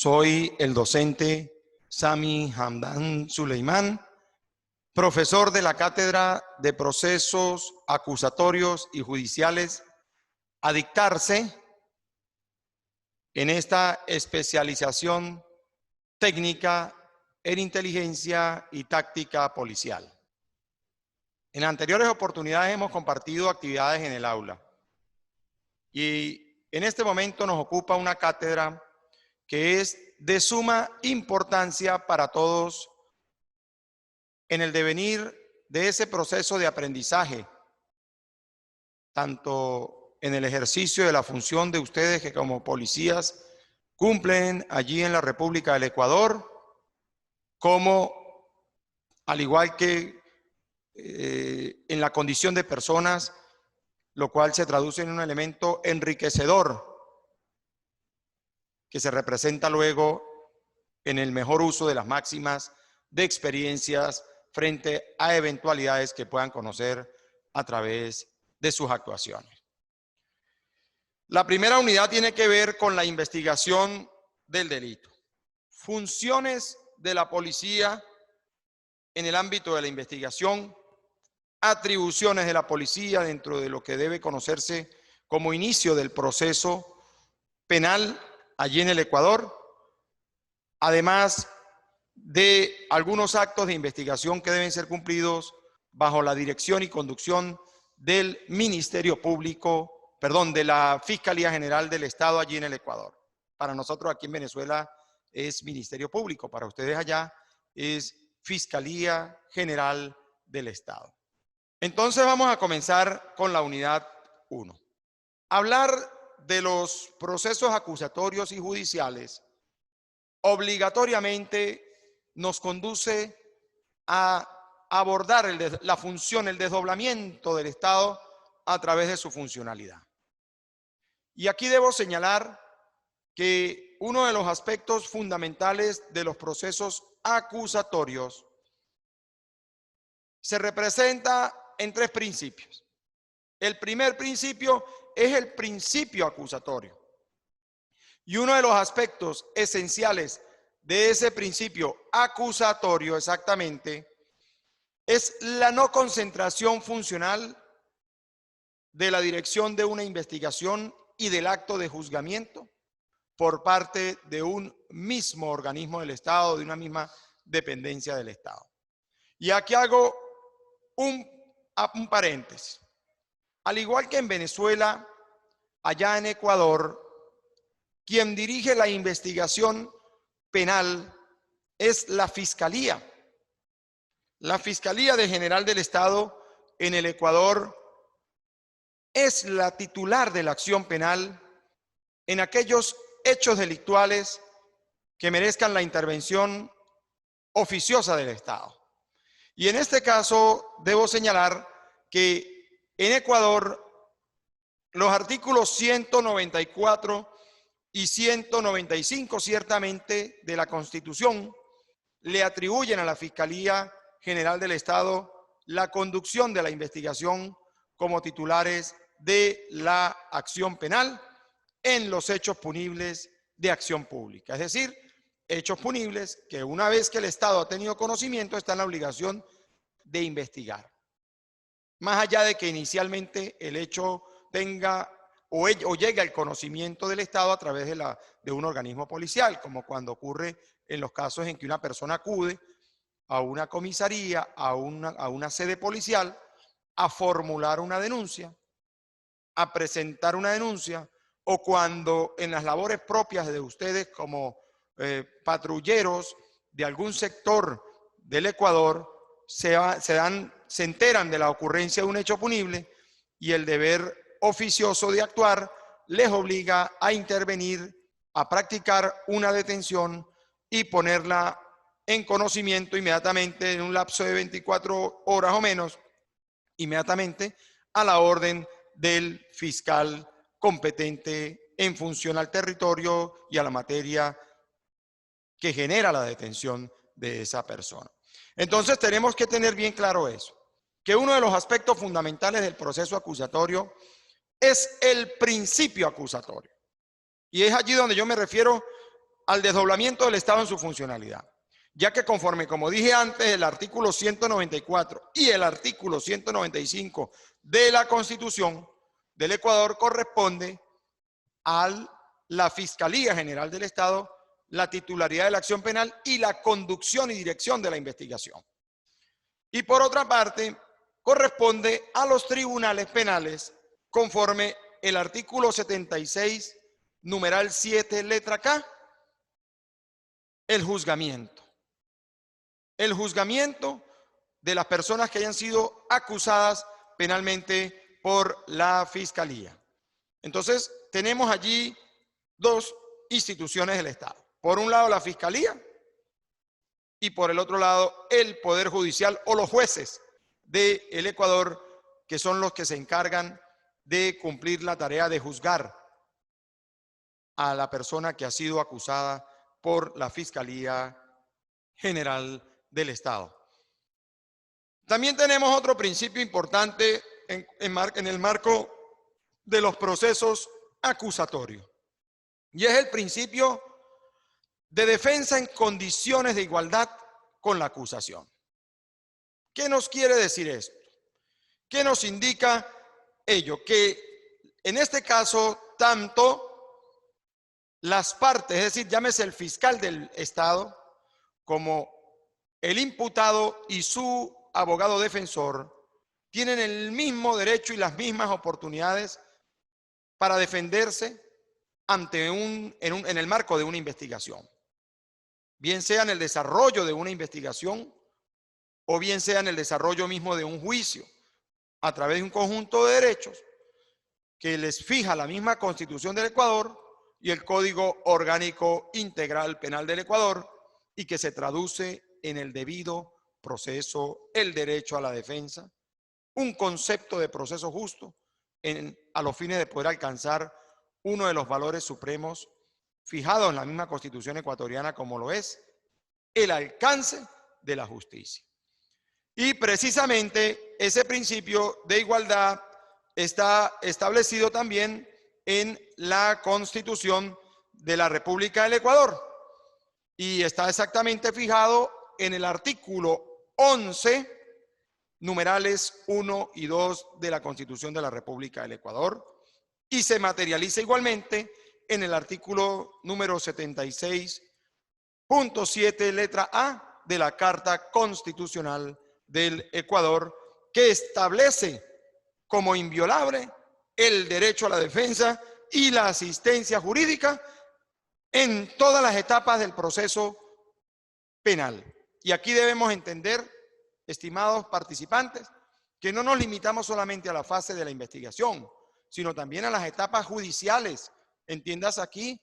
Soy el docente Sami Hamdan Suleimán, profesor de la Cátedra de Procesos Acusatorios y Judiciales a dictarse en esta especialización técnica en inteligencia y táctica policial. En anteriores oportunidades hemos compartido actividades en el aula y en este momento nos ocupa una cátedra que es de suma importancia para todos en el devenir de ese proceso de aprendizaje, tanto en el ejercicio de la función de ustedes que como policías cumplen allí en la República del Ecuador, como al igual que en la condición de personas, lo cual se traduce en un elemento enriquecedor que se representa luego en el mejor uso de las máximas de experiencias frente a eventualidades que puedan conocer a través de sus actuaciones. La primera unidad tiene que ver con la investigación del delito. Funciones de la policía en el ámbito de la investigación, atribuciones de la policía dentro de lo que debe conocerse como inicio del proceso penal allí en el Ecuador, además de algunos actos de investigación que deben ser cumplidos bajo la dirección y conducción del Ministerio Público, perdón, de la Fiscalía General del Estado allí en el Ecuador. Para nosotros aquí en Venezuela es Ministerio Público, para ustedes allá es Fiscalía General del Estado. Entonces vamos a comenzar con la unidad 1. Hablar de los procesos acusatorios y judiciales obligatoriamente nos conduce a abordar la función, el desdoblamiento del Estado a través de su funcionalidad. Y aquí debo señalar que uno de los aspectos fundamentales de los procesos acusatorios se representa en 3 principios. El primer principio es el principio acusatorio. Y uno de los aspectos esenciales de ese principio acusatorio exactamente es la no concentración funcional de la dirección de una investigación y del acto de juzgamiento por parte de un mismo organismo del Estado, de una misma dependencia del Estado. Y aquí hago un paréntesis. Al igual que en Venezuela, allá en Ecuador, quien dirige la investigación penal es la Fiscalía. La Fiscalía General del Estado en el Ecuador es la titular de la acción penal en aquellos hechos delictuales que merezcan la intervención oficiosa del Estado. Y en este caso debo señalar que en Ecuador los artículos 194 y 195 ciertamente de la Constitución le atribuyen a la Fiscalía General del Estado la conducción de la investigación como titulares de la acción penal en los hechos punibles de acción pública. Es decir, hechos punibles que una vez que el Estado ha tenido conocimiento está en la obligación de investigar. Más allá de que inicialmente el hecho tenga o llegue al conocimiento del Estado a través de un organismo policial, como cuando ocurre en los casos en que una persona acude a una comisaría, a una sede policial, a formular una denuncia, a presentar una denuncia, o cuando en las labores propias de ustedes como patrulleros de algún sector del Ecuador se enteran de la ocurrencia de un hecho punible y el deber oficioso de actuar les obliga a intervenir, a practicar una detención y ponerla en conocimiento inmediatamente en un lapso de 24 horas o menos, inmediatamente a la orden del fiscal competente en función al territorio y a la materia que genera la detención de esa persona. Entonces tenemos que tener bien claro eso, que uno de los aspectos fundamentales del proceso acusatorio es el principio acusatorio. Y es allí donde yo me refiero al desdoblamiento del Estado en su funcionalidad, ya que conforme, como dije antes, el artículo 194 y el artículo 195 de la Constitución del Ecuador corresponde a la Fiscalía General del Estado la titularidad de la acción penal y la conducción y dirección de la investigación. Y por otra parte, corresponde a los tribunales penales conforme el artículo 76, numeral 7, letra K, el juzgamiento. El juzgamiento de las personas que hayan sido acusadas penalmente por la Fiscalía. Entonces, tenemos allí dos instituciones del Estado. Por un lado, la Fiscalía y por el otro lado, el Poder Judicial o los jueces del Ecuador, que son los que se encargan de cumplir la tarea de juzgar a la persona que ha sido acusada por la Fiscalía General del Estado. También tenemos otro principio importante en el marco de los procesos acusatorios, y es el principio de defensa en condiciones de igualdad con la acusación. ¿Qué nos quiere decir esto? ¿Qué nos indica ello? Que en este caso, tanto las partes, es decir, llámese el fiscal del Estado, como el imputado y su abogado defensor, tienen el mismo derecho y las mismas oportunidades para defenderse en el marco de una investigación. Bien sea en el desarrollo de una investigación o bien sea en el desarrollo mismo de un juicio, a través de un conjunto de derechos que les fija la misma Constitución del Ecuador y el Código Orgánico Integral Penal del Ecuador, y que se traduce en el debido proceso, el derecho a la defensa, un concepto de proceso justo a los fines de poder alcanzar uno de los valores supremos fijados en la misma Constitución ecuatoriana, como lo es el alcance de la justicia. Y precisamente ese principio de igualdad está establecido también en la Constitución de la República del Ecuador y está exactamente fijado en el artículo 11, numerales 1 y 2 de la Constitución de la República del Ecuador, y se materializa igualmente en el artículo número 76.7, letra A de la Carta Constitucional del Ecuador, que establece como inviolable el derecho a la defensa y la asistencia jurídica en todas las etapas del proceso penal. Y aquí debemos entender, estimados participantes, que no nos limitamos solamente a la fase de la investigación, sino también a las etapas judiciales. Entiendas aquí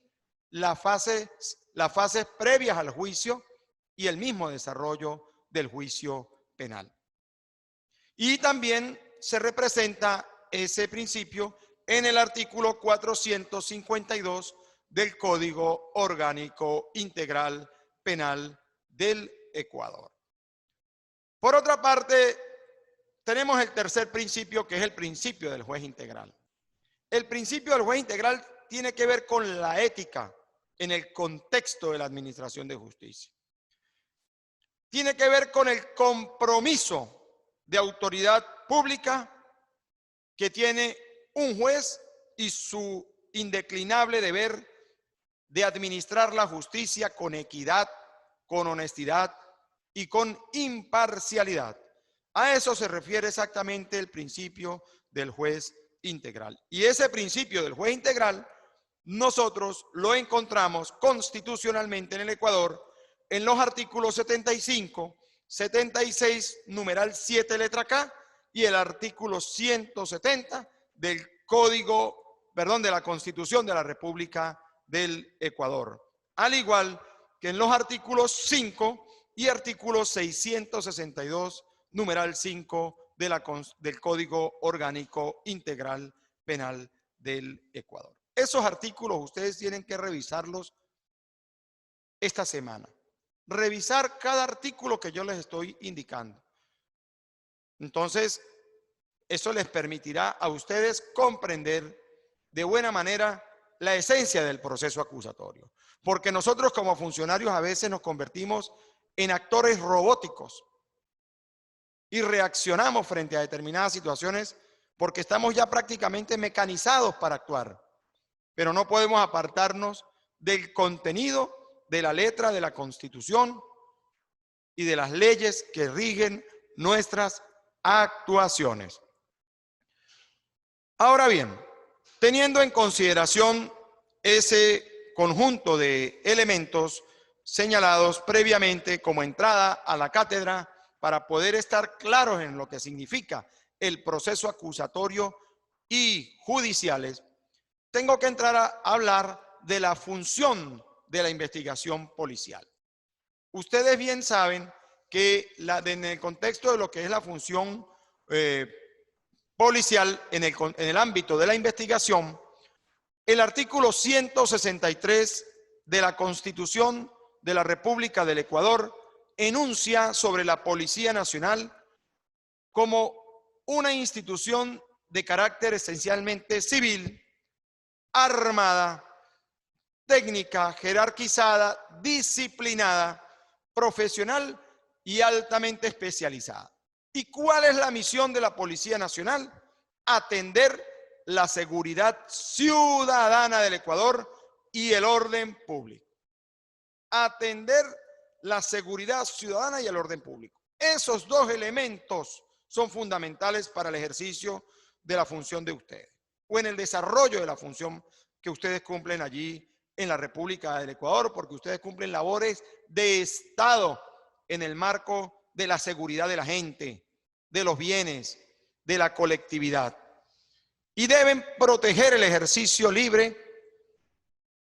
las fases previas al juicio y el mismo desarrollo del juicio penal. Y también se representa ese principio en el artículo 452 del Código Orgánico Integral Penal del Ecuador. Por otra parte, tenemos el tercer principio, que es el principio del juez integral. El principio del juez integral tiene que ver con la ética en el contexto de la administración de justicia. Tiene que ver con el compromiso de autoridad pública que tiene un juez y su indeclinable deber de administrar la justicia con equidad, con honestidad y con imparcialidad. A eso se refiere exactamente el principio del juez integral. Y ese principio del juez integral nosotros lo encontramos constitucionalmente en el Ecuador en los artículos 75, 76, numeral 7, letra K, y el artículo 170 del de la Constitución de la República del Ecuador, al igual que en los artículos 5 y artículo 662, numeral 5 del Código Orgánico Integral Penal del Ecuador. Esos artículos ustedes tienen que revisarlos esta semana. Revisar cada artículo que yo les estoy indicando. Entonces, eso les permitirá a ustedes comprender de buena manera la esencia del proceso acusatorio. Porque nosotros como funcionarios a veces nos convertimos en actores robóticos y reaccionamos frente a determinadas situaciones porque estamos ya prácticamente mecanizados para actuar. Pero no podemos apartarnos del contenido de la letra de la Constitución y de las leyes que rigen nuestras actuaciones. Ahora bien, teniendo en consideración ese conjunto de elementos señalados previamente como entrada a la cátedra para poder estar claros en lo que significa el proceso acusatorio y judiciales, tengo que entrar a hablar de la función de la investigación policial. Ustedes bien saben que en el contexto de lo que es la función policial, en el ámbito de la investigación, el artículo 163 de la Constitución de la República del Ecuador enuncia sobre la Policía Nacional como una institución de carácter esencialmente civil, armada, técnica, jerarquizada, disciplinada, profesional y altamente especializada. ¿Y cuál es la misión de la Policía Nacional? Atender la seguridad ciudadana del Ecuador y el orden público. Atender la seguridad ciudadana y el orden público. Esos dos elementos son fundamentales para el ejercicio de la función de ustedes o en el desarrollo de la función que ustedes cumplen allí en la República del Ecuador, porque ustedes cumplen labores de Estado en el marco de la seguridad de la gente, de los bienes, de la colectividad. Y deben proteger el ejercicio libre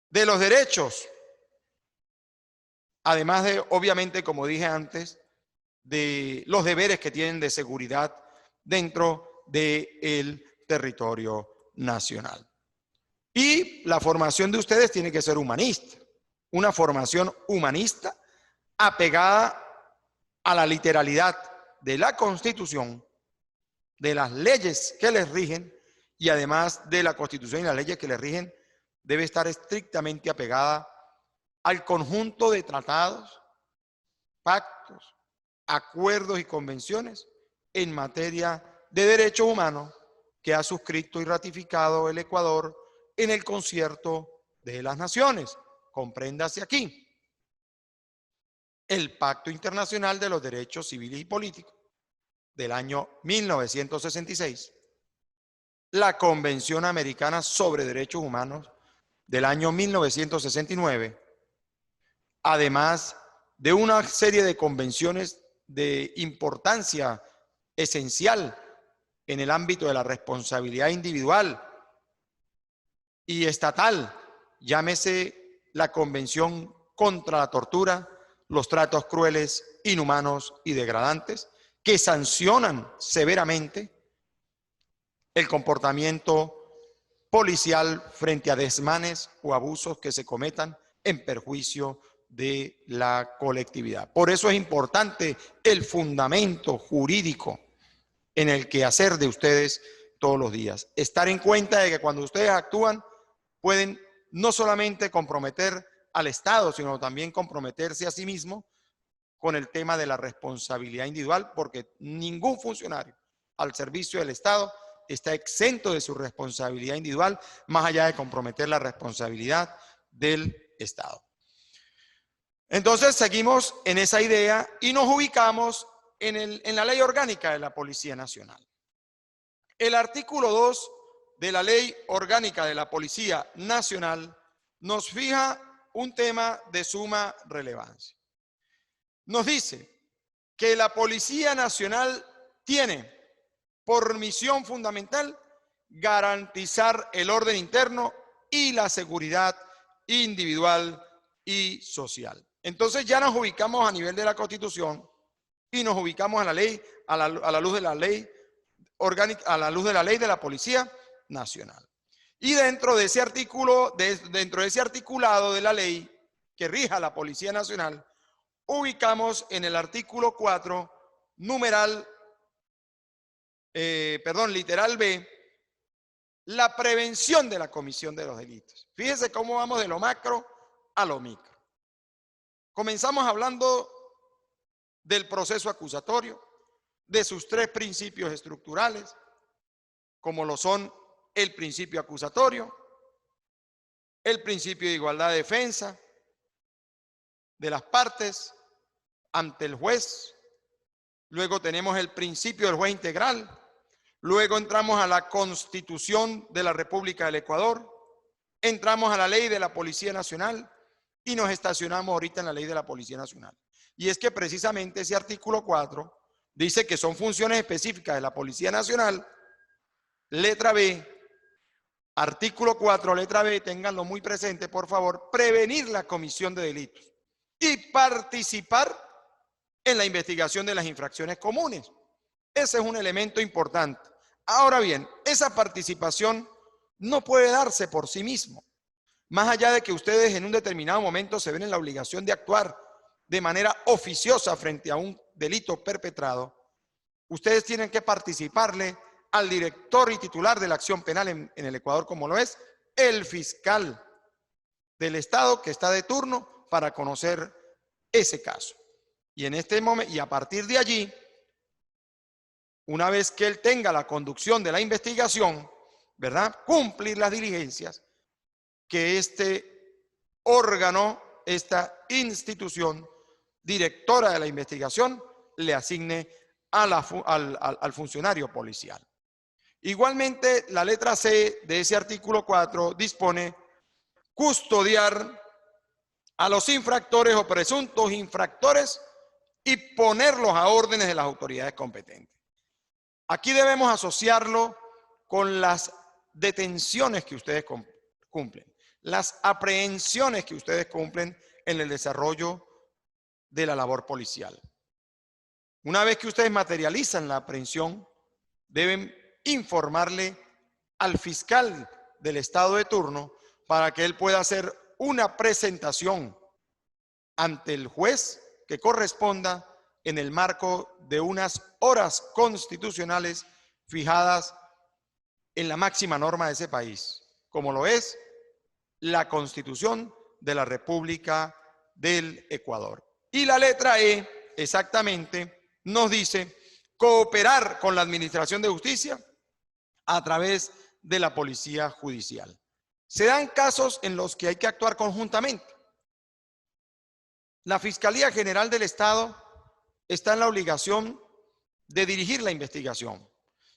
de los derechos, además de, obviamente, como dije antes, de los deberes que tienen de seguridad dentro del territorio nacional. Y la formación de ustedes tiene que ser humanista, una formación humanista apegada a la literalidad de la Constitución, de las leyes que les rigen y además de la Constitución y las leyes que les rigen, debe estar estrictamente apegada al conjunto de tratados, pactos, acuerdos y convenciones en materia de derechos humanos que ha suscrito y ratificado el Ecuador en el Concierto de las Naciones. Compréndase aquí el Pacto Internacional de los Derechos Civiles y Políticos del año 1966, la Convención Americana sobre Derechos Humanos del año 1969, además de una serie de convenciones de importancia esencial en el ámbito de la responsabilidad individual y estatal, llámese la Convención contra la Tortura, los tratos crueles, inhumanos y degradantes, que sancionan severamente el comportamiento policial frente a desmanes o abusos que se cometan en perjuicio de la colectividad. Por eso es importante el fundamento jurídico en el quehacer de ustedes todos los días. Estar en cuenta de que cuando ustedes actúan pueden no solamente comprometer al Estado, sino también comprometerse a sí mismo con el tema de la responsabilidad individual, porque ningún funcionario al servicio del Estado está exento de su responsabilidad individual, más allá de comprometer la responsabilidad del Estado. Entonces seguimos en esa idea y nos ubicamos en la Ley Orgánica de la Policía Nacional. El artículo 2 de la Ley Orgánica de la Policía Nacional nos fija un tema de suma relevancia. Nos dice que la Policía Nacional tiene por misión fundamental garantizar el orden interno y la seguridad individual y social. Entonces ya nos ubicamos a nivel de la Constitución y nos ubicamos a la ley, a la luz de la ley orgánica, a la luz de la ley de la Policía Nacional. Y dentro de ese artículo, dentro de ese articulado de la ley que rija la Policía Nacional, ubicamos en el artículo 4, literal B, la prevención de la comisión de los delitos. Fíjese cómo vamos de lo macro a lo micro. Comenzamos hablando del proceso acusatorio, de sus tres principios estructurales, como lo son el principio acusatorio, el principio de igualdad de defensa de las partes ante el juez. Luego tenemos el principio del juez integral. Luego entramos a la Constitución de la República del Ecuador. Entramos a la ley de la Policía Nacional y nos estacionamos ahorita en la ley de la Policía Nacional. Y es que precisamente ese artículo 4 dice que son funciones específicas de la Policía Nacional. Letra B, artículo 4, letra B, ténganlo muy presente, por favor, prevenir la comisión de delitos y participar en la investigación de las infracciones comunes. Ese es un elemento importante. Ahora bien, esa participación no puede darse por sí mismo. Más allá de que ustedes en un determinado momento se ven en la obligación de actuar de manera oficiosa frente a un delito perpetrado, ustedes tienen que participarle al director y titular de la acción penal en el Ecuador, como lo es el fiscal del Estado que está de turno para conocer ese caso. Y en este momento, y a partir de allí, una vez que él tenga la conducción de la investigación, ¿verdad?, cumplir las diligencias que este órgano, esta institución directora de la investigación le asigne al funcionario policial. Igualmente, la letra C de ese artículo 4 dispone custodiar a los infractores o presuntos infractores y ponerlos a órdenes de las autoridades competentes. Aquí debemos asociarlo con las detenciones que ustedes cumplen, las aprehensiones que ustedes cumplen en el desarrollo de la labor policial. Una vez que ustedes materializan la aprehensión, deben informarle al fiscal del estado de turno para que él pueda hacer una presentación ante el juez que corresponda en el marco de unas horas constitucionales fijadas en la máxima norma de ese país, como lo es la Constitución de la República del Ecuador. Y la letra E, exactamente, nos dice cooperar con la Administración de Justicia a través de la Policía Judicial. Se dan casos en los que hay que actuar conjuntamente. La Fiscalía General del Estado está en la obligación de dirigir la investigación.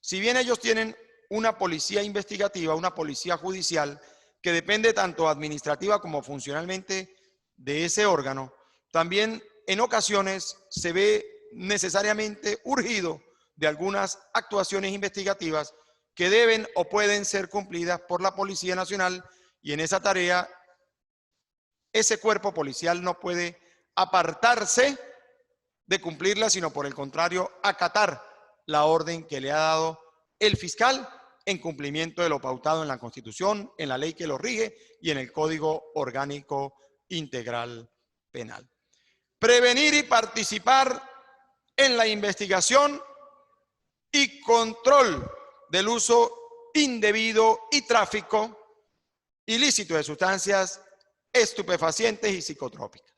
Si bien ellos tienen una policía investigativa, una policía judicial, que depende tanto administrativa como funcionalmente de ese órgano, también en ocasiones se ve necesariamente urgido de algunas actuaciones investigativas que deben o pueden ser cumplidas por la Policía Nacional, y en esa tarea ese cuerpo policial no puede apartarse de cumplirla, sino por el contrario, acatar la orden que le ha dado el fiscal en cumplimiento de lo pautado en la Constitución, en la ley que lo rige y en el Código Orgánico Integral Penal. Prevenir y participar en la investigación y control del uso indebido y tráfico ilícito de sustancias estupefacientes y psicotrópicas,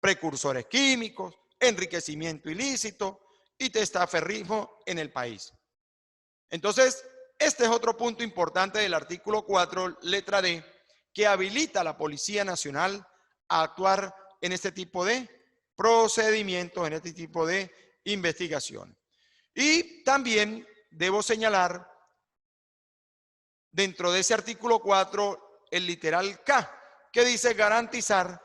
precursores químicos, enriquecimiento ilícito y testaferrismo en el país. Entonces, este es otro punto importante del artículo 4, letra D, que habilita a la Policía Nacional a actuar en este tipo de procedimientos, en este tipo de investigación. Y también debo señalar dentro de ese artículo 4 el literal K, que dice garantizar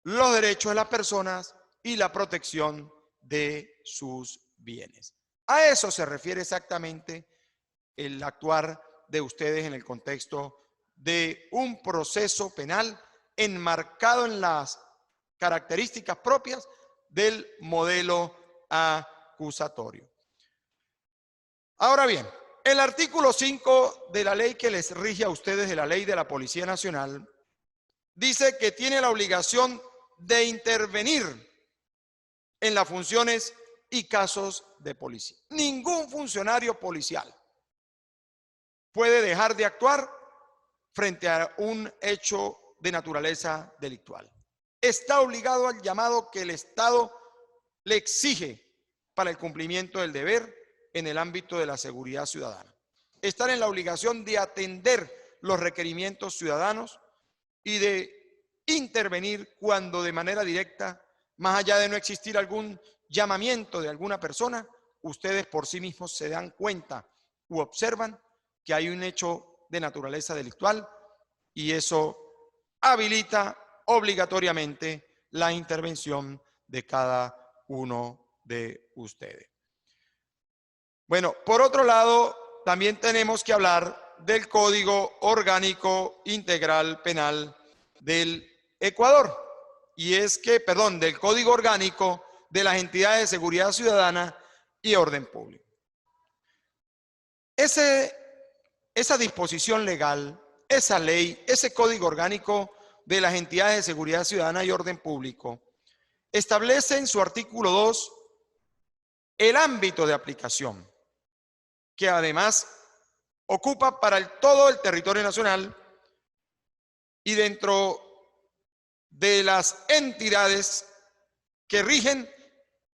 los derechos de las personas y la protección de sus bienes. A eso se refiere exactamente el actuar de ustedes en el contexto de un proceso penal enmarcado en las características propias del modelo acusatorio. Ahora bien, el artículo 5 de la ley que les rige a ustedes, de la ley de la Policía Nacional, dice que tiene la obligación de intervenir en las funciones y casos de policía. Ningún funcionario policial puede dejar de actuar frente a un hecho de naturaleza delictual. Está obligado al llamado que el Estado le exige para el cumplimiento del deber en el ámbito de la seguridad ciudadana. Estar en la obligación de atender los requerimientos ciudadanos y de intervenir cuando de manera directa, más allá de no existir algún llamamiento de alguna persona, ustedes por sí mismos se dan cuenta u observan que hay un hecho de naturaleza delictual y eso habilita obligatoriamente la intervención de cada uno de ustedes. Bueno, por otro lado, también tenemos que hablar del Código Orgánico Integral Penal del Ecuador. Y es que, perdón, del Código Orgánico de las Entidades de Seguridad Ciudadana y Orden Público. Esa disposición legal, esa ley, ese Código Orgánico de las Entidades de Seguridad Ciudadana y Orden Público, establece en su artículo 2 el ámbito de aplicación, que además ocupa para todo el territorio nacional y dentro de las entidades que rigen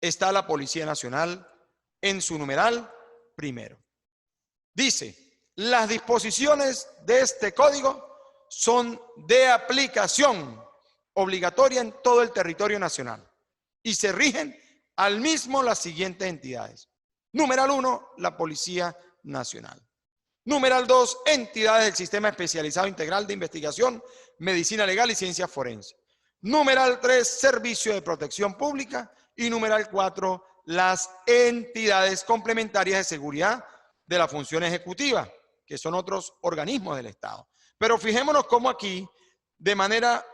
está la Policía Nacional en su numeral primero. Dice, las disposiciones de este código son de aplicación obligatoria en todo el territorio nacional y se rigen al mismo las siguientes entidades. Numeral 1, la Policía Nacional. Numeral 2, entidades del Sistema Especializado Integral de Investigación, Medicina Legal y Ciencias Forenses. Numeral 3, Servicio de Protección Pública. Y numeral 4, las entidades complementarias de seguridad de la función ejecutiva, que son otros organismos del Estado. Pero fijémonos cómo aquí, de manera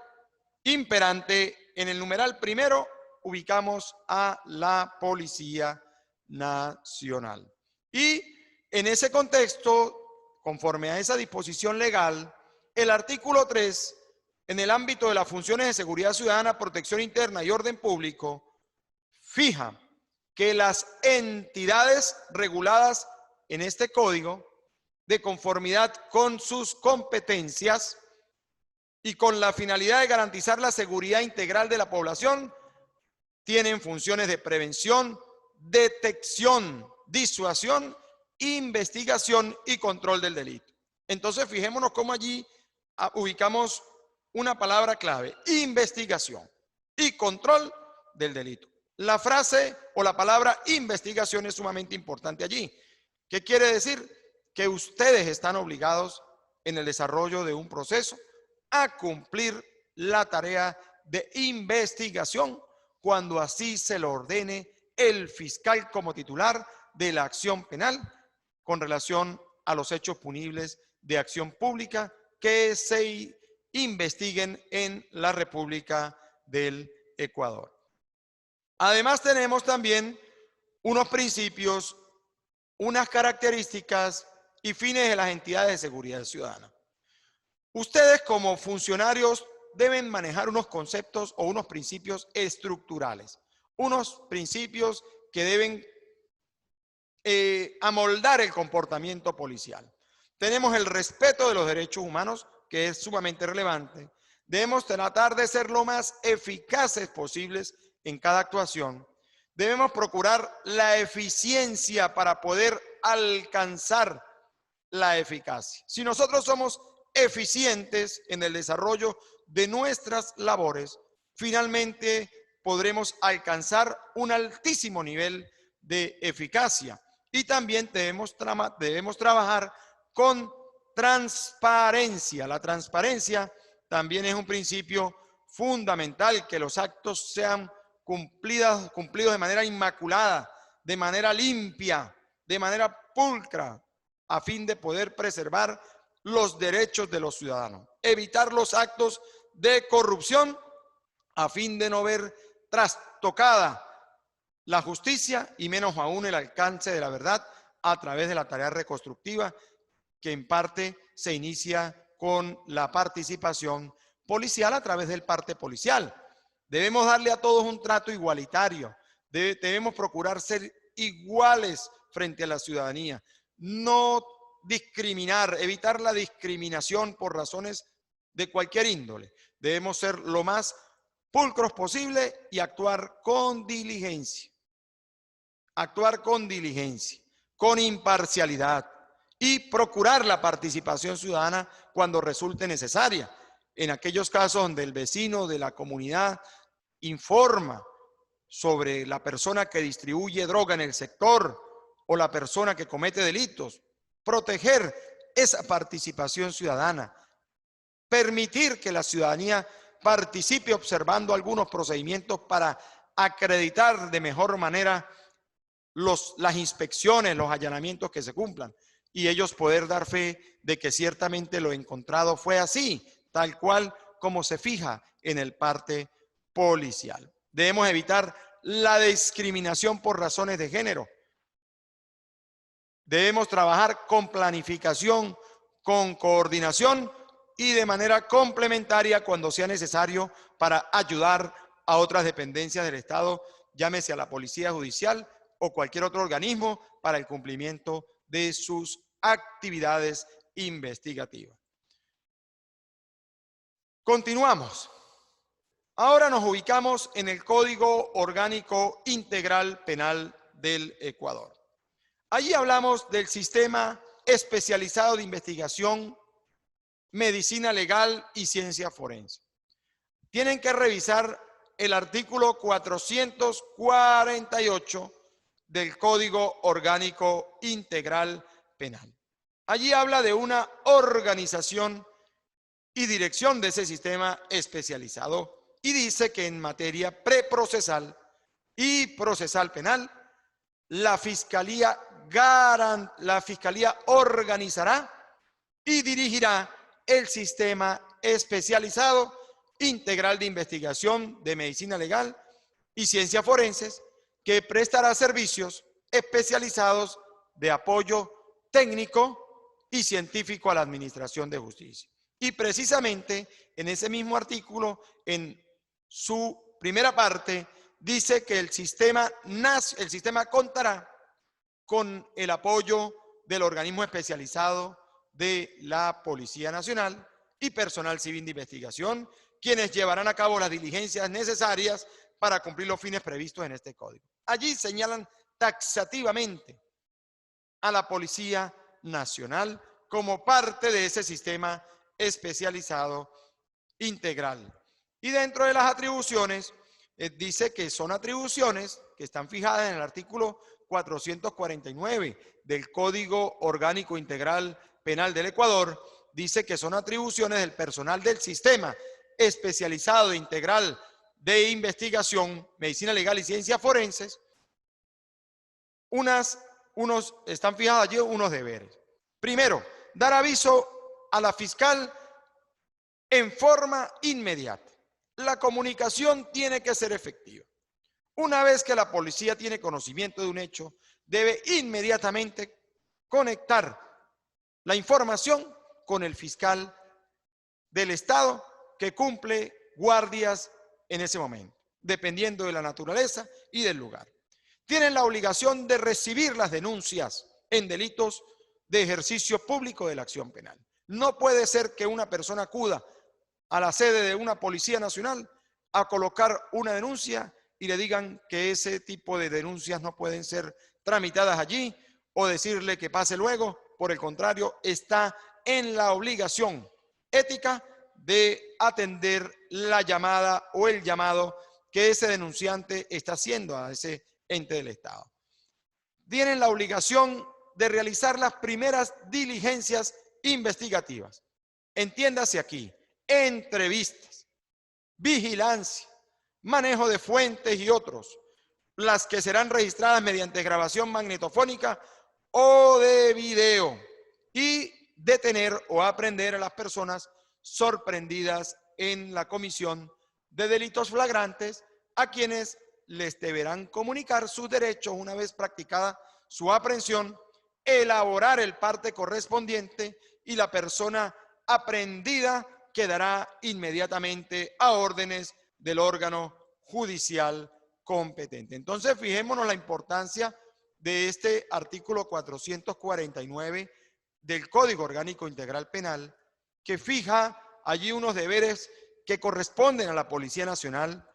imperante, en el numeral primero, ubicamos a la Policía Nacional. Y en ese contexto, conforme a esa disposición legal, el artículo 3, en el ámbito de las funciones de seguridad ciudadana, protección interna y orden público, fija que las entidades reguladas en este código, de conformidad con sus competencias y con la finalidad de garantizar la seguridad integral de la población, tienen funciones de prevención, detección, disuasión, investigación y control del delito. Entonces, fijémonos cómo allí ubicamos una palabra clave: investigación y control del delito. La frase o la palabra investigación es sumamente importante allí. ¿Qué quiere decir? Que ustedes están obligados en el desarrollo de un proceso a cumplir la tarea de investigación cuando así se lo ordene el fiscal como titular de la acción penal con relación a los hechos punibles de acción pública que se investiguen en la República del Ecuador. Además, tenemos también unos principios, unas características y fines de las entidades de seguridad ciudadana. Ustedes como funcionarios deben manejar unos conceptos o unos principios estructurales, unos principios que deben amoldar el comportamiento policial. Tenemos el respeto de los derechos humanos, que es sumamente relevante. Debemos tratar de ser lo más eficaces posibles en cada actuación. Debemos procurar la eficiencia para poder alcanzar la eficacia. Si nosotros somos eficientes en el desarrollo de nuestras labores, finalmente podremos alcanzar un altísimo nivel de eficacia. Y también debemos trabajar con transparencia. La transparencia también es un principio fundamental, que los actos sean cumplidos de manera inmaculada, de manera limpia, de manera pulcra, a fin de poder preservar los derechos de los ciudadanos, evitar los actos de corrupción a fin de no ver trastocada la justicia y menos aún el alcance de la verdad a través de la tarea reconstructiva, que en parte se inicia con la participación policial a través del parte policial. Debemos darle a todos un trato igualitario, debemos procurar ser iguales frente a la ciudadanía, no discriminar, evitar la discriminación por razones de cualquier índole. Debemos ser lo más pulcros posible y actuar con diligencia. Actuar con diligencia, con imparcialidad y procurar la participación ciudadana cuando resulte necesaria. En aquellos casos donde el vecino de la comunidad informa sobre la persona que distribuye droga en el sector o la persona que comete delitos, proteger esa participación ciudadana, permitir que la ciudadanía participe observando algunos procedimientos para acreditar de mejor manera las inspecciones, los allanamientos que se cumplan, y ellos poder dar fe de que ciertamente lo encontrado fue así, tal cual como se fija en el parte policial. Debemos evitar la discriminación por razones de género. Debemos trabajar con planificación, con coordinación y de manera complementaria cuando sea necesario para ayudar a otras dependencias del Estado, llámese a la Policía Judicial o cualquier otro organismo para el cumplimiento de sus actividades investigativas. Continuamos. Ahora nos ubicamos en el Código Orgánico Integral Penal del Ecuador. Allí hablamos del sistema especializado de investigación, medicina legal y ciencia forense. Tienen que revisar el artículo 448 del Código Orgánico Integral Penal. Allí habla de una organización y dirección de ese sistema especializado y dice que en materia preprocesal y procesal penal, la Fiscalía organizará y dirigirá el sistema especializado integral de investigación de medicina legal y ciencias forenses, que prestará servicios especializados de apoyo técnico y científico a la administración de justicia. Y precisamente en ese mismo artículo, en su primera parte, dice que el sistema contará con el apoyo del organismo especializado de la Policía Nacional y personal civil de investigación, quienes llevarán a cabo las diligencias necesarias para cumplir los fines previstos en este código. Allí señalan taxativamente a la Policía Nacional como parte de ese sistema especializado integral. Y dentro de las atribuciones, dice que son atribuciones que están fijadas en el artículo 449 del Código Orgánico Integral Penal del Ecuador. Dice que son atribuciones del personal del sistema especializado integral de investigación, medicina legal y ciencias forenses. Están fijados allí unos deberes. Primero, dar aviso a la fiscal en forma inmediata. La comunicación tiene que ser efectiva. Una vez que la policía tiene conocimiento de un hecho, debe inmediatamente conectar la información con el fiscal del Estado que cumple guardias en ese momento, dependiendo de la naturaleza y del lugar. Tienen la obligación de recibir las denuncias en delitos de ejercicio público de la acción penal. No puede ser que una persona acuda a la sede de una Policía Nacional a colocar una denuncia y le digan que ese tipo de denuncias no pueden ser tramitadas allí o decirle que pase luego. Por el contrario, está en la obligación ética de atender la llamada o el llamado que ese denunciante está haciendo a ese ente del Estado. Tienen la obligación de realizar las primeras diligencias investigativas. Entiéndase aquí, entrevistas, vigilancia, manejo de fuentes y otros, las que serán registradas mediante grabación magnetofónica o de video, y detener o aprehender a las personas sorprendidas en la comisión de delitos flagrantes, a quienes les deberán comunicar sus derechos una vez practicada su aprehensión, elaborar el parte correspondiente y la persona aprehendida quedará inmediatamente a órdenes del órgano judicial competente. Entonces, fijémonos la importancia de este artículo 449 del Código Orgánico Integral Penal, que fija allí unos deberes que corresponden a la Policía Nacional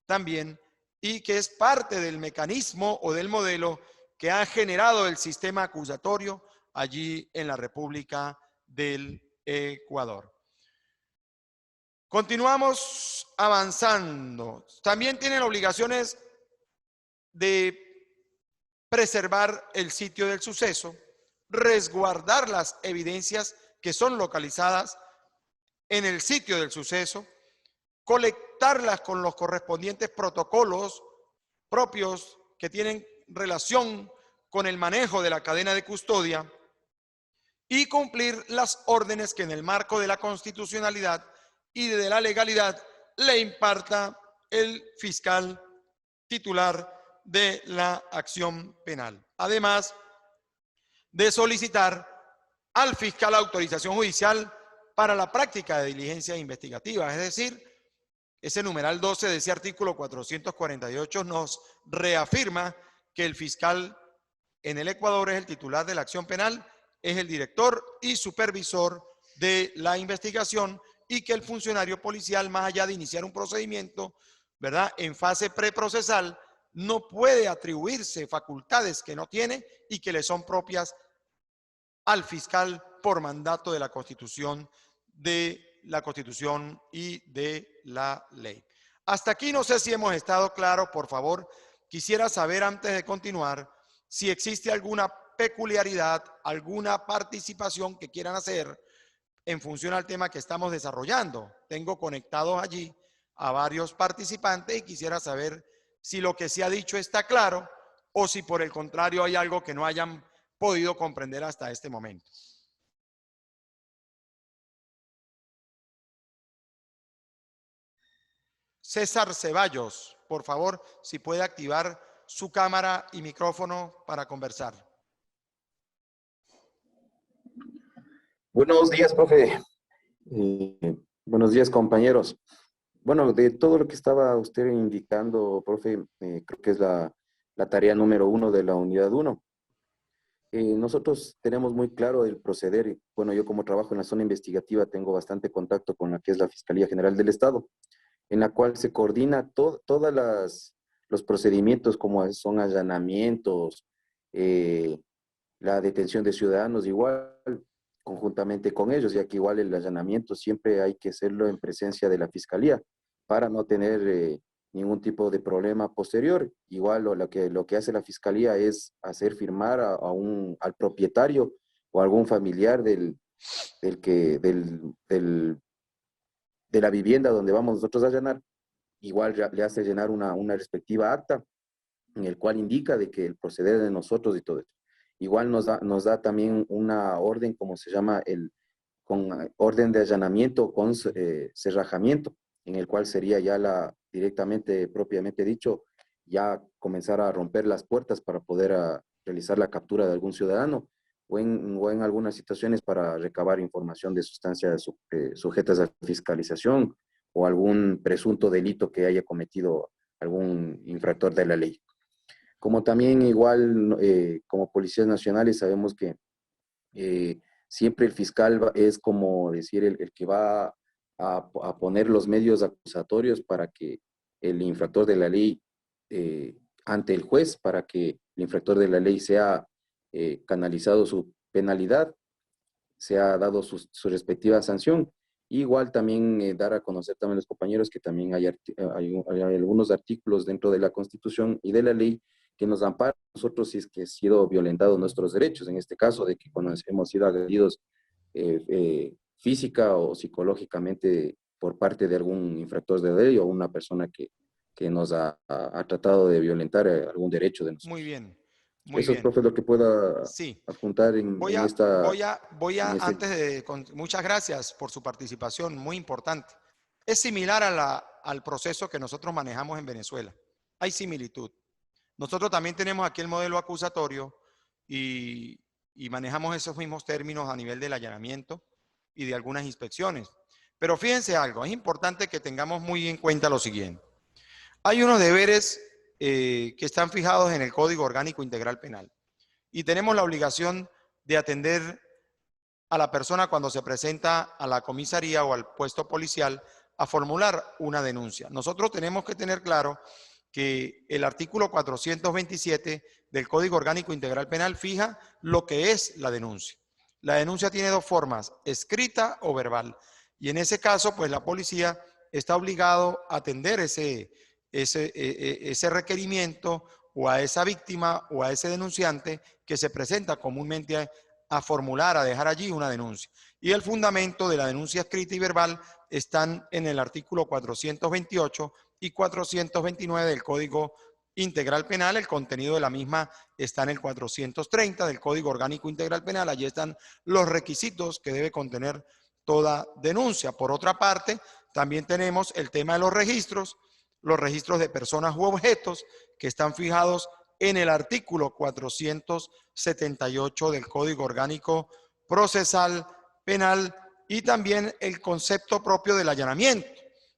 también, y que es parte del mecanismo o del modelo que ha generado el sistema acusatorio allí en la República del Ecuador. Continuamos avanzando. También tienen obligaciones de preservar el sitio del suceso, resguardar las evidencias que son localizadas en el sitio del suceso, colectarlas con los correspondientes protocolos propios que tienen relación con el manejo de la cadena de custodia y cumplir las órdenes que en el marco de la constitucionalidad y de la legalidad le imparta el fiscal titular de la acción penal. Además de solicitar al fiscal autorización judicial para la práctica de diligencias investigativas, es decir, ese numeral 12 de ese artículo 448 nos reafirma que el fiscal en el Ecuador es el titular de la acción penal, es el director y supervisor de la investigación, y que el funcionario policial, más allá de iniciar un procedimiento, ¿verdad?, en fase preprocesal, no puede atribuirse facultades que no tiene y que le son propias al fiscal por mandato de la Constitución y de la ley. Hasta aquí no sé si hemos estado claros. Por favor, quisiera saber antes de continuar si existe alguna peculiaridad, alguna participación que quieran hacer en función al tema que estamos desarrollando. Tengo conectados allí a varios participantes y quisiera saber si lo que se ha dicho está claro o si por el contrario hay algo que no hayan podido comprender hasta este momento. César Ceballos, por favor, si puede activar su cámara y micrófono para conversar. Buenos días, profe. Buenos días, compañeros. Bueno, de todo lo que estaba usted indicando, profe, creo que es la tarea número 1 de la unidad 1. Nosotros tenemos muy claro el proceder. Bueno, yo como trabajo en la zona investigativa tengo bastante contacto con la que es la Fiscalía General del Estado, en la cual se coordina todos los procedimientos como son allanamientos, la detención de ciudadanos, igual conjuntamente con ellos, ya que igual el allanamiento siempre hay que hacerlo en presencia de la Fiscalía para no tener ningún tipo de problema posterior. Igual lo que hace la Fiscalía es hacer firmar al propietario o algún familiar de la vivienda donde vamos nosotros a allanar, igual le hace llenar una respectiva acta en el cual indica de que el proceder de nosotros y todo esto. Igual nos da también una orden, como se llama, con orden de allanamiento con cerrajamiento, en el cual sería ya directamente, propiamente dicho, ya comenzar a romper las puertas para poder realizar la captura de algún ciudadano o en algunas situaciones para recabar información de sustancias sujetas a fiscalización o algún presunto delito que haya cometido algún infractor de la ley. Como también igual como policías nacionales sabemos que siempre el fiscal es como decir el que va a poner los medios acusatorios para que el infractor de la ley ante el juez, para que el infractor de la ley sea canalizado su penalidad, sea dado su respectiva sanción. Igual también dar a conocer también a los compañeros que también hay algunos artículos dentro de la Constitución y de la ley que nos amparan a nosotros si es que han sido violentados nuestros derechos, en este caso de que cuando hemos sido agredidos física o psicológicamente por parte de algún infractor de ley o una persona que nos ha tratado de violentar algún derecho de nosotros. Muy bien, muy Eso es, bien. profe, lo que pueda Sí. adjuntar Muchas gracias por su participación, muy importante. Es similar al proceso que nosotros manejamos en Venezuela. Hay similitud. Nosotros también tenemos aquí el modelo acusatorio y manejamos esos mismos términos a nivel del allanamiento y de algunas inspecciones. Pero fíjense algo, es importante que tengamos muy en cuenta lo siguiente. Hay unos deberes que están fijados en el Código Orgánico Integral Penal y tenemos la obligación de atender a la persona cuando se presenta a la comisaría o al puesto policial a formular una denuncia. Nosotros tenemos que tener claro que el artículo 427 del Código Orgánico Integral Penal fija lo que es la denuncia. La denuncia tiene dos formas, escrita o verbal. Y en ese caso, pues la policía está obligado a atender ese requerimiento o a esa víctima o a ese denunciante que se presenta comúnmente a formular, a dejar allí una denuncia. Y el fundamento de la denuncia escrita y verbal están en el artículo 428 y 429 del Código Integral Penal. El contenido de la misma está en el 430 del Código Orgánico Integral Penal. Allí están los requisitos que debe contener toda denuncia. Por otra parte, también tenemos el tema de los registros de personas u objetos que están fijados en el artículo 478 del Código Orgánico Procesal Penal y también el concepto propio del allanamiento,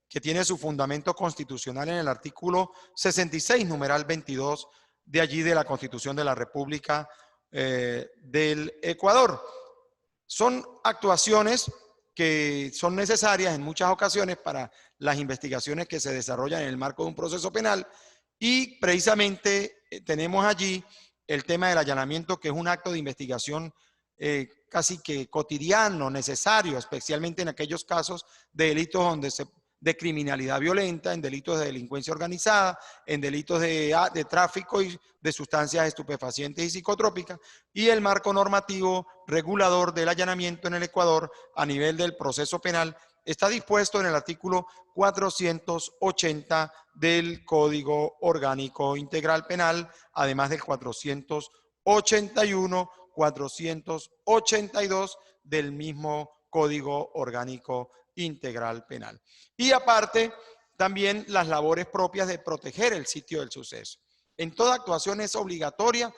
que tiene su fundamento constitucional en el artículo 66, numeral 22, de allí de la Constitución de la República del Ecuador. Son actuaciones que son necesarias en muchas ocasiones para las investigaciones que se desarrollan en el marco de un proceso penal y precisamente tenemos allí el tema del allanamiento, que es un acto de investigación casi que cotidiano, necesario, especialmente en aquellos casos de delitos de criminalidad violenta, en delitos de delincuencia organizada, en delitos de tráfico y de sustancias estupefacientes y psicotrópicas, y el marco normativo regulador del allanamiento en el Ecuador a nivel del proceso penal está dispuesto en el artículo 480 del Código Orgánico Integral Penal, además del 481, 482 del mismo Código Orgánico Integral Penal. Y aparte, también las labores propias de proteger el sitio del suceso. En toda actuación es obligatorio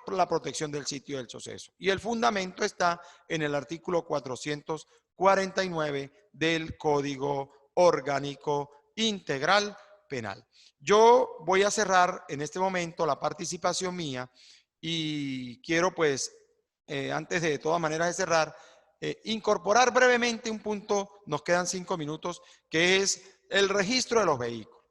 la protección del sitio del suceso. Y el fundamento está en el artículo 449 del Código Orgánico Integral Penal. Yo voy a cerrar en este momento la participación mía y quiero pues, antes de todas maneras de cerrar, incorporar brevemente un punto, nos quedan 5 minutos, que es el registro de los vehículos.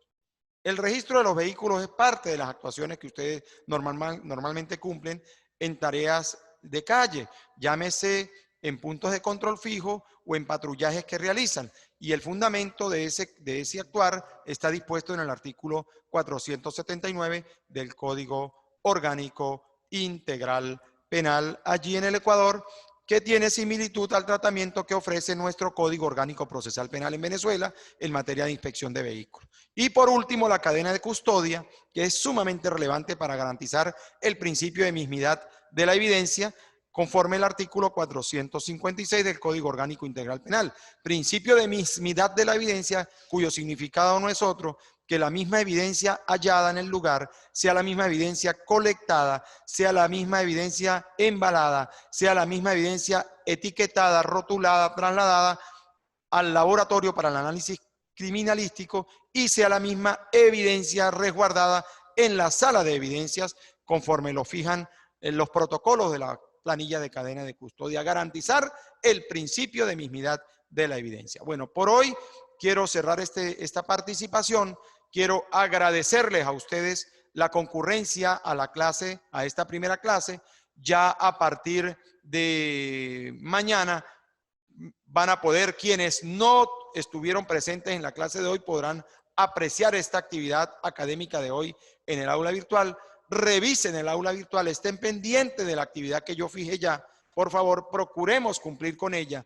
El registro de los vehículos es parte de las actuaciones que ustedes normalmente cumplen en tareas de calle, llámese en puntos de control fijo o en patrullajes que realizan. Y el fundamento de ese actuar está dispuesto en el artículo 479 del Código Orgánico Integral Penal allí en el Ecuador, que tiene similitud al tratamiento que ofrece nuestro Código Orgánico Procesal Penal en Venezuela en materia de inspección de vehículos. Y por último, la cadena de custodia, que es sumamente relevante para garantizar el principio de mismidad de la evidencia, conforme el artículo 456 del Código Orgánico Integral Penal. Principio de mismidad de la evidencia, cuyo significado no es otro que la misma evidencia hallada en el lugar sea la misma evidencia colectada, sea la misma evidencia embalada, sea la misma evidencia etiquetada, rotulada, trasladada al laboratorio para el análisis criminalístico y sea la misma evidencia resguardada en la sala de evidencias conforme lo fijan en los protocolos de la planilla de cadena de custodia, garantizar el principio de mismidad de la evidencia. Bueno, por hoy quiero cerrar esta participación. Quiero agradecerles a ustedes la concurrencia a la clase, a esta primera clase. Ya a partir de mañana van a poder, quienes no estuvieron presentes en la clase de hoy, podrán apreciar esta actividad académica de hoy en el aula virtual. Revisen el aula virtual, estén pendientes de la actividad que yo fijé ya. Por favor, procuremos cumplir con ella.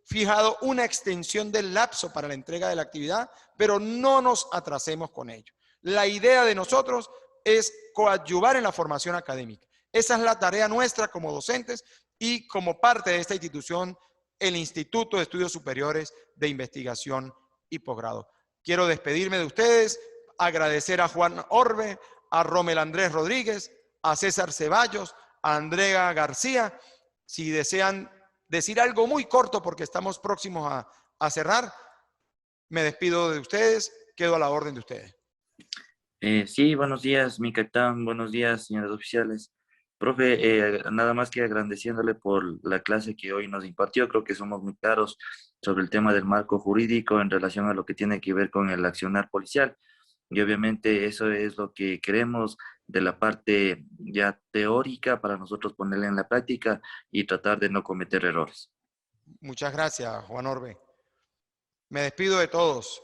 Fijado una extensión del lapso para la entrega de la actividad, pero no nos atrasemos con ello. La idea de nosotros es coadyuvar en la formación académica. Esa es la tarea nuestra como docentes y como parte de esta institución, el Instituto de Estudios Superiores de Investigación y Posgrado. Quiero despedirme de ustedes, agradecer a Juan Orbe, a Romel Andrés Rodríguez, a César Ceballos, a Andrea García. Si desean decir algo muy corto porque estamos próximos a cerrar, me despido de ustedes, quedo a la orden de ustedes. Sí, buenos días, mi capitán, buenos días, señores oficiales. Profe, nada más que agradeciéndole por la clase que hoy nos impartió. Creo que somos muy claros sobre el tema del marco jurídico en relación a lo que tiene que ver con el accionar policial. Y obviamente eso es lo que queremos de la parte ya teórica para nosotros ponerla en la práctica y tratar de no cometer errores. Muchas gracias, Juan Orbe. Me despido de todos.